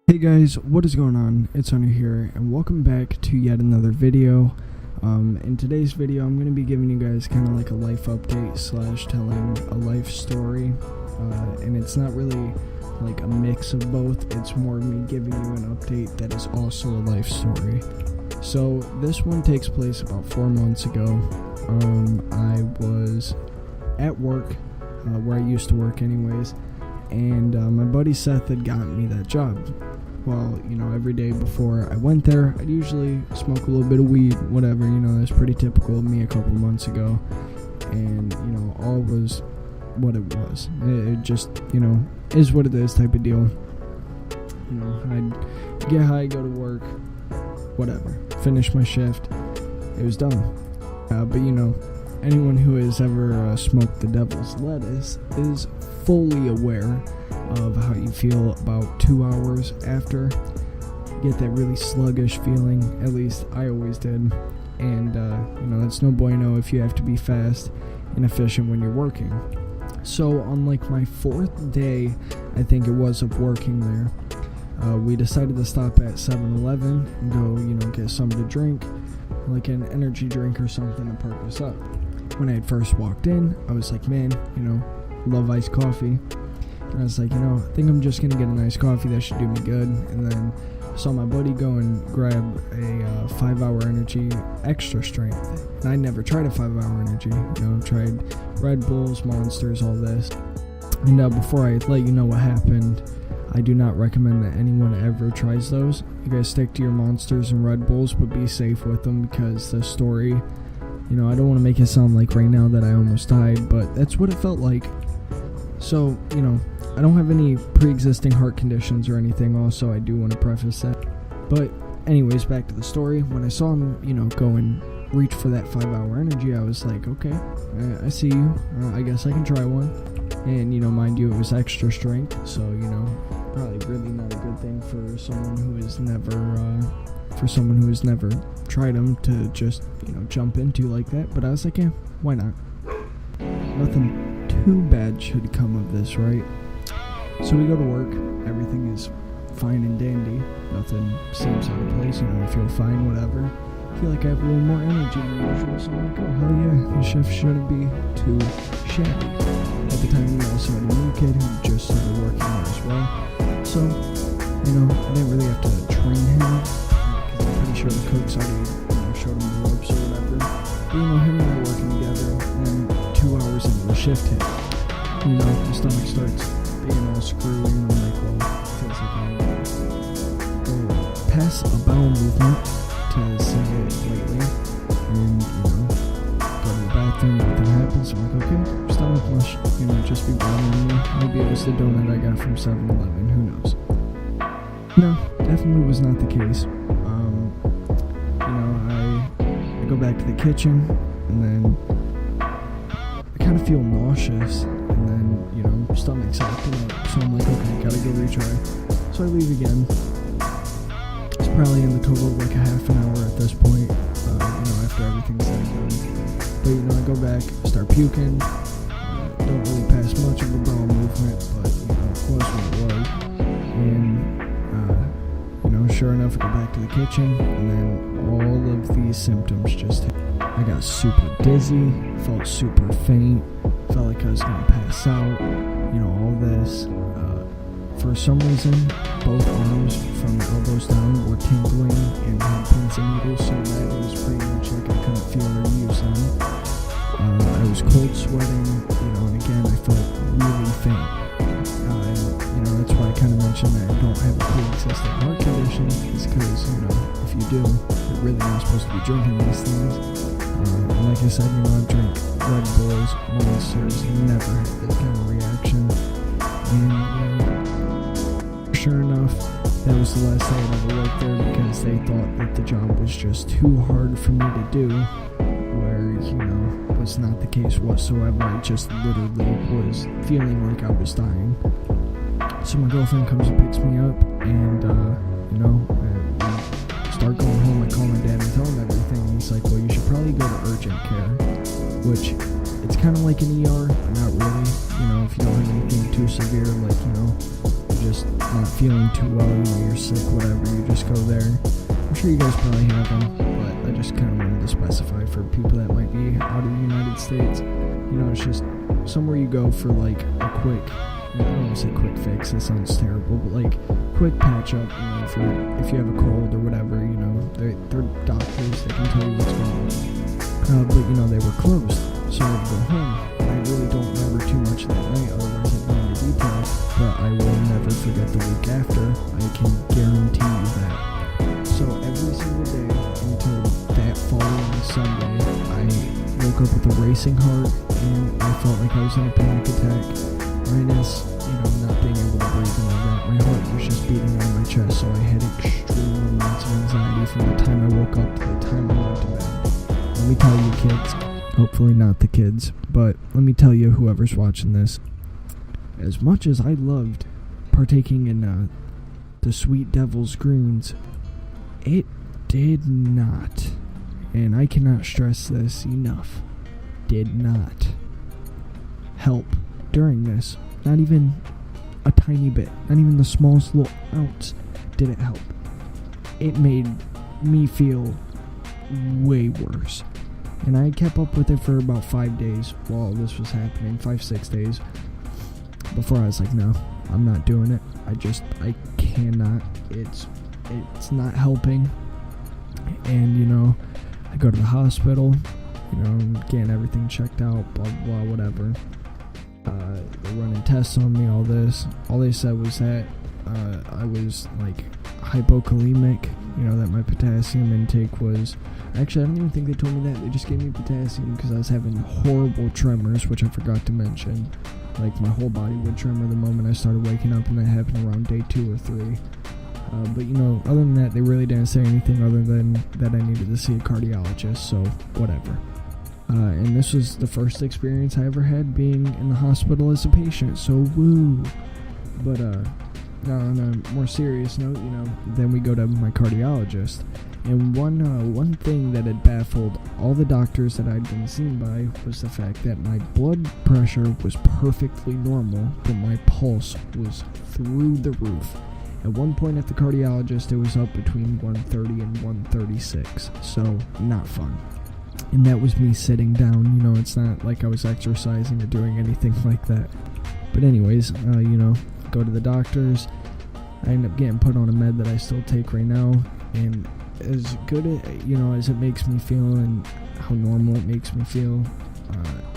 Hey guys, what is going on? It's Hunter here, and welcome back to yet another video. In today's video, I'm going to be giving you guys kind of like a life update slash telling a life story, and it's not really like a mix of both. It's more me giving you an update that is also a life story. So this one takes place about 4 months ago. I was at work, where I used to work anyways, and my buddy Seth had gotten me that job. Well, every day before I went there, I'd usually smoke a little bit of weed, whatever, that's pretty typical of me a couple months ago. And, all was what it was. It just, is what it is type of deal. I'd get high, go to work, whatever, finish my shift, it was done. But, anyone who has ever smoked the devil's lettuce is fully aware of how you feel about 2 hours after. You get that really sluggish feeling, at least I always did, and that's no bueno if you have to be fast and efficient when you're working. So on like my 4th day, I think it was, of working there, we decided to stop at 7-Eleven and go, get something to drink, like an energy drink or something to perk us up. When I had first walked in, I was like, man, love iced coffee. And I was like, I think I'm just gonna get a nice coffee, that should do me good. And then I saw my buddy go and grab a 5-hour energy extra strength. And I never tried a 5-hour energy. I've tried Red Bulls, Monsters, all this. And before I let you know what happened, I do not recommend that anyone ever tries those. You guys stick to your Monsters and Red Bulls, but be safe with them, because the story, I don't want to make it sound like right now that I almost died, but that's what it felt like. So, I don't have any pre-existing heart conditions or anything. Also, I do want to preface that. But anyways, back to the story. When I saw him, go and reach for that 5-hour energy, I was like, okay, I see you. I guess I can try one. And, mind you, it was extra strength. So, probably really not a good thing for someone who has never tried them to just, jump into like that. But I was like, yeah, why not? Nothing too bad should come of this, right? So we go to work, everything is fine and dandy, nothing seems out of place, I feel fine, whatever. I feel like I have a little more energy than usual, so I'm like, oh hell yeah, the shift shouldn't be too shabby. At the time, we also had a new kid who just started working there as well, so, I didn't really have to train him, because I'm pretty sure the cooks already, showed him the ropes or whatever. But, him and I were working together, and 2 hours into the shift hit, my stomach starts being all screwed, I'm like, well, it feels like I pass a bowel movement, to say it lightly, and, go to the bathroom, nothing happens, so I'm like, okay, stomach flush, just be bothering me. Maybe it was the donut I got from 7-Eleven, who knows. No, definitely was not the case. I go back to the kitchen, and then I kind of feel nauseous, and then, stomach's acting up, so I'm like, okay, gotta go retry. So I leave again. It's probably in the total of like a half an hour at this point, after everything's said and done. But, I go back, start puking, don't really pass much of a bowel movement, but, it was what it was. And, sure enough, I go back to the kitchen, and then all of these symptoms just hit. I got super dizzy, felt super faint, felt like I was gonna pass out, all this. For some reason, both arms from the elbows down were tingling and had pins and needles, so that it was pretty much like I couldn't feel or use them. I was cold sweating, and again, I felt really faint. And, that's why I kind of mentioned that I don't have a pre-existing heart condition, is because, if you do, you're really not supposed to be drinking these things. And like I said, I drink Red Bulls, Monsters, never had this kind of reaction. And, sure enough, that was the last day I'd ever worked there, because they thought that the job was just too hard for me to do, where, was not the case whatsoever. I just literally was feeling like I was dying. So my girlfriend comes and picks me up, and, we start going home. I call my dad and tell him everything, and he's like, well, you should probably go to urgent care, which, it's kind of like an ER, but not really. If you don't have anything too severe, like, just not feeling too well, you're sick, whatever, you just go there. I'm sure you guys probably have them, but I just kind of wanted to specify for people that might be out of the United States. It's just somewhere you go for like a quick, I don't want to say quick fix, that sounds terrible, but like quick patch up, if you have a cold or whatever, they're doctors, they can tell you what's going on. But they were closed, so I had to go home. I really don't remember too much that night, otherwise I'd go into detail, but I will never forget the week after, I can guarantee you that. So every single day until that following Sunday, I woke up with a racing heart, and I felt like I was in a panic attack, minus, not being able to breathe and all that. My heart was just beating on my chest, so I had extreme amounts of anxiety from the time I woke up to the time I went to bed. Let me tell you, kids, hopefully not the kids, but let me tell you, whoever's watching this, as much as I loved partaking in the Sweet Devil's Greens, it did not, and I cannot stress this enough, did not help during this. Not even a tiny bit, not even the smallest little ounce did it help. It made me feel way worse. And I kept up with it for about 5 days while this was happening, 5-6 days, before I was like, no, I'm not doing it. I cannot. It's not helping. And, I go to the hospital, getting everything checked out, blah, blah, whatever. They're running tests on me, all this. All they said was that I was like hypokalemic, that my potassium intake was, actually I don't even think they told me that, they just gave me potassium because I was having horrible tremors, which I forgot to mention. Like my whole body would tremor the moment I started waking up, and that happened around day 2 or 3. But other than that, they really didn't say anything other than that I needed to see a cardiologist, so whatever. And this was the first experience I ever had being in the hospital as a patient, so woo. But on a more serious note, then we go to my cardiologist, and one thing that had baffled all the doctors that I'd been seen by was the fact that my blood pressure was perfectly normal, but my pulse was through the roof. At one point at the cardiologist, it was up between 130 and 136, so not fun. And that was me sitting down, it's not like I was exercising or doing anything like that. But anyways, go to the doctors. I end up getting put on a med that I still take right now, and as good as it makes me feel and how normal it makes me feel,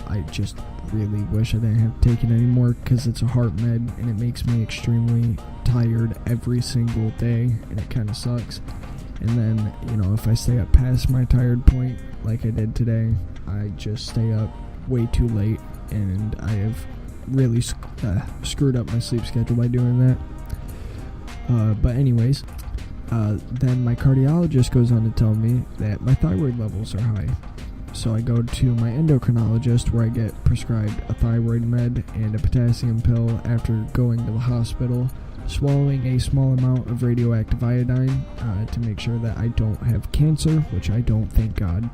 I just really wish I didn't have to take it anymore, because it's a heart med and it makes me extremely tired every single day, and it kind of sucks. And then, if I stay up past my tired point, like I did today, I just stay up way too late, and I have really screwed up my sleep schedule by doing that. But anyways, then my cardiologist goes on to tell me that my thyroid levels are high. So I go to my endocrinologist, where I get prescribed a thyroid med and a potassium pill after going to the hospital, swallowing a small amount of radioactive iodine to make sure that I don't have cancer, which I don't, thank God,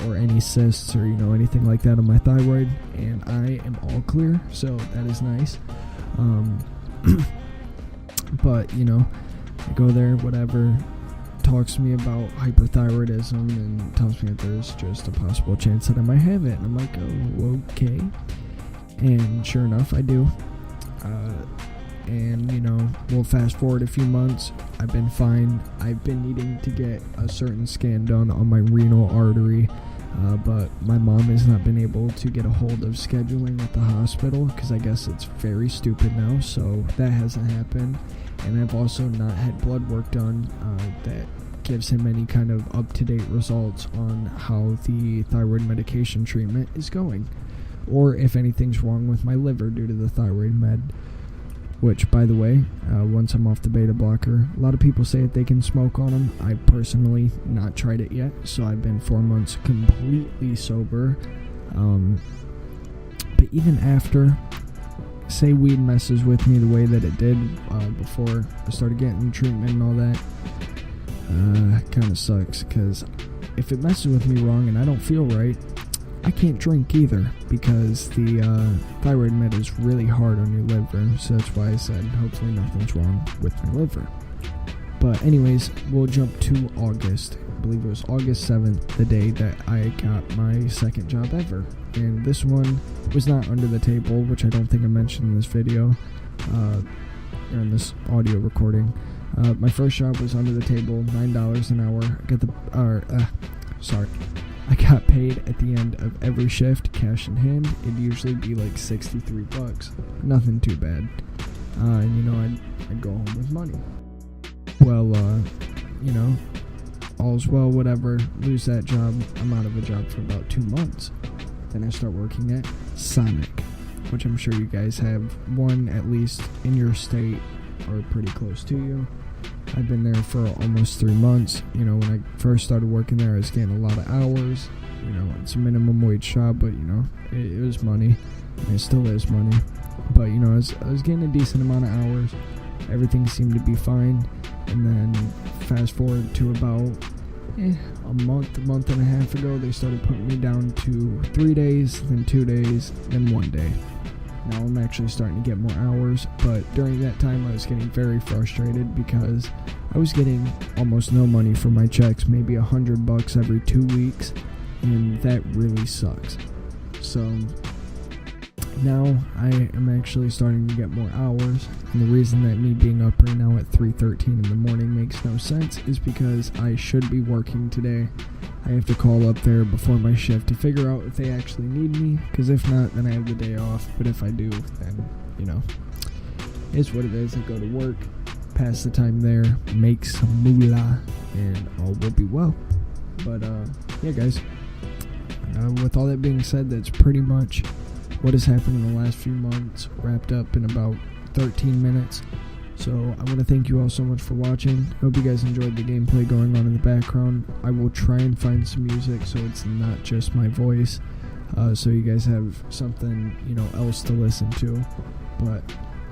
or any cysts or anything like that on my thyroid, and I am all clear, so that is nice. But I go there, whatever, talks to me about hyperthyroidism and tells me that there's just a possible chance that I might have it, and I'm like, oh, okay. And sure enough, I do. And we'll fast forward a few months. I've been fine. I've been needing to get a certain scan done on my renal artery, but my mom has not been able to get a hold of scheduling at the hospital, because I guess it's very stupid now, so that hasn't happened. And I've also not had blood work done that gives him any kind of up-to-date results on how the thyroid medication treatment is going, or if anything's wrong with my liver due to the thyroid med. Which, by the way, once I'm off the beta blocker, a lot of people say that they can smoke on them. I've personally not tried it yet, so I've been 4 months completely sober. But even after, say weed messes with me the way that it did before I started getting treatment and all that, kind of sucks, because if it messes with me wrong and I don't feel right, I can't drink either because the thyroid med is really hard on your liver, so that's why I said hopefully nothing's wrong with my liver. But anyways, we'll jump to August. I believe it was August 7th, the day that I got my second job ever. And this one was not under the table, which I don't think I mentioned in this video, or in this audio recording. My first job was under the table, $9 an hour. I got paid at the end of every shift, cash in hand. It'd usually be like $63. Nothing too bad. And I'd go home with money. Well, all's well, whatever. Lose that job. I'm out of a job for about 2 months. Then I start working at Sonic, which I'm sure you guys have one at least in your state or pretty close to you. I've been there for almost 3 months. When I first started working there, I was getting a lot of hours. It's a minimum wage job, but it was money. And it still is money. But I was getting a decent amount of hours. Everything seemed to be fine. And then fast forward to about a month and a half ago, they started putting me down to 3 days, then 2 days, then 1 day. Now I'm actually starting to get more hours, but during that time I was getting very frustrated because I was getting almost no money for my checks, maybe $100 every 2 weeks, and that really sucks. So now I am actually starting to get more hours, and the reason that me being up right now at 3:13 in the morning makes no sense is because I should be working today. I have to call up there before my shift to figure out if they actually need me, because if not, then I have the day off. But if I do, then it's what it is. I go to work, pass the time there, make some moolah, and all will be well. But yeah guys, with all that being said, that's pretty much what has happened in the last few months, wrapped up in about 13 minutes. So I want to thank you all so much for watching. I hope you guys enjoyed the gameplay going on in the background. I will try and find some music so it's not just my voice, so you guys have something else to listen to. But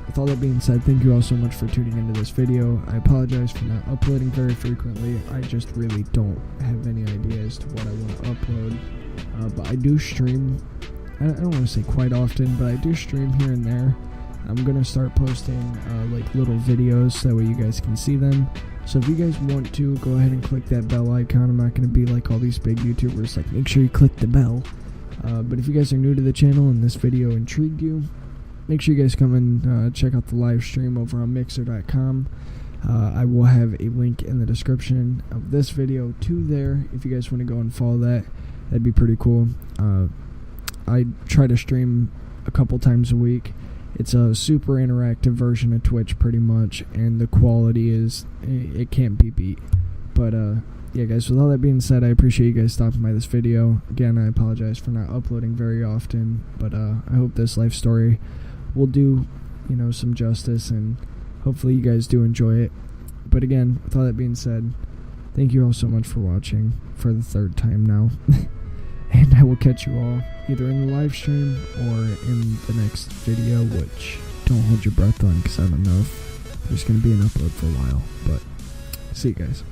with all that being said, thank you all so much for tuning into this video. I apologize for not uploading very frequently. I just really don't have any idea as to what I want to upload. But I do stream. I don't want to say quite often, but I do stream here and there. I'm going to start posting like little videos so that way you guys can see them. So if you guys want to, go ahead and click that bell icon. I'm not going to be like all these big YouTubers, like make sure you click the bell. But if you guys are new to the channel and this video intrigued you, make sure you guys come and check out the live stream over on Mixer.com. I will have a link in the description of this video to there. If you guys want to go and follow that, that'd be pretty cool. I try to stream a couple times a week. It's a super interactive version of Twitch pretty much, and the quality it can't be beat. But yeah guys, with all that being said, I appreciate you guys stopping by this video. Again, I apologize for not uploading very often, but I hope this life story will do some justice, and hopefully you guys do enjoy it. But again, with all that being said, thank you all so much for watching for the 3rd time now. And I will catch you all either in the live stream or in the next video, which don't hold your breath on because I don't know if there's going to be an upload for a while. But see you guys.